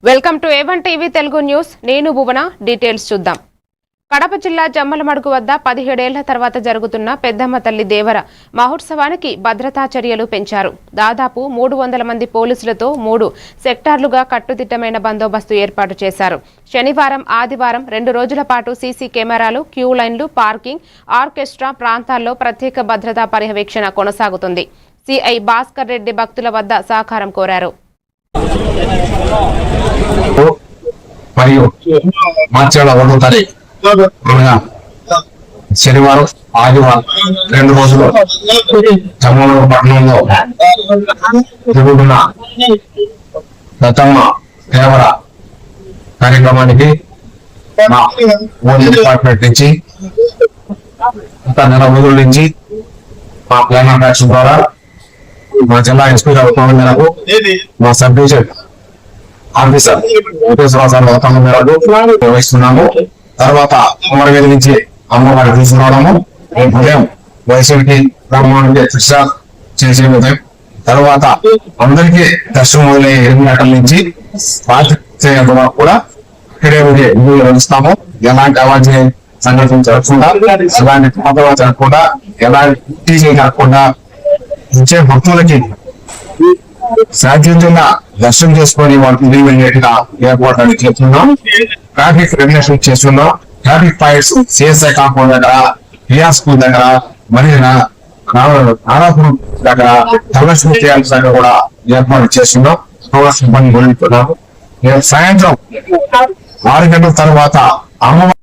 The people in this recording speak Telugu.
Welcome to A1 TV Telugu news. నేను భువన. డీటెయిల్స్ చూద్దాం. కడప జిల్లా జమ్మలమడుగు వద్ద 17 ఏళ్ల తర్వాత జరుగుతున్న పెద్దమ్మ తల్లి దేవర మహోత్సవానికి భద్రతా చర్యలు పెంచారు. దాదాపు 300 మంది పోలీసులతో 3 సెక్టార్లుగా కట్టుదిట్టమైన బందోబస్తు ఏర్పాటు చేశారు. శనివారం, ఆదివారం 2 రోజుల పాటు సీసీ కెమెరాలు, క్యూ లైన్లు, పార్కింగ్, ఆర్కెస్ట్రా ప్రాంతాల్లో ప్రత్యేక భద్రతా పర్యవేక్షణ కొనసాగుతుంది. సిఐ భాస్కర్ రెడ్డి భక్తుల వద్ద సహకారం కోరారు. మరియు మార్చి 1వ తారీఖు శనివారం, ఆదివారం 2 రోజులు జమ్మలమడుగు పట్టణంలో జరుగుతున్న పెద్దమ్మ దేవర కార్యక్రమానికి మా పోలీస్ డిపార్ట్మెంట్ నుంచి గత 4 రోజుల నుంచి మా ప్లాన్ ఆఫ్ యాక్షన్ ద్వారా మా జిల్లా ఎస్పీ గారి ఉత్తర్వుల మేరకు మా సబ్ డివిజన్ ఆఫీసర్ నిర్వహిస్తున్నాము. తర్వాత అమరవీధి నుంచి అమ్మవారి తీసుకురావడము, ఉదయం వైసీపీ బ్రహ్మాండ చేసే ఉదయం తర్వాత అందరికీ దర్శనం మొదలయ్యే 8 గంటల నుంచి రాత్రి కూడా ఇక్కడే నిర్వహిస్తాము. ఎలాంటి అవాంఛనీయ సంఘటనలు జరగకుండా, ఎలాంటి ప్రమాదాలు జరగకుండా, ఎలాంటి టీచింగ్ జరగకుండా ఇచ్చే భక్తులకి సాధ్యంగా దర్శనం చేసుకొని వాళ్ళకి వెళ్ళేట్టుగా ఏర్పాటు చేస్తున్నాం. ట్రాఫిక్ రెగ్యులేషన్ చేస్తున్నాం. ట్రాఫిక్ పాయింట్స్ సిఎస్ఐ కాంపౌండ్ దగ్గర, పిఆర్ స్కూల్ దగ్గర, మరియు నారాపురం దగ్గర, తలస్మి చేయాల్సిన దగ్గర కూడా ఏర్పాటు చేస్తున్నాం. సిబ్బంది గురించున్నాము. సాయంత్రం 6 గంటల తర్వాత అమ్మవారి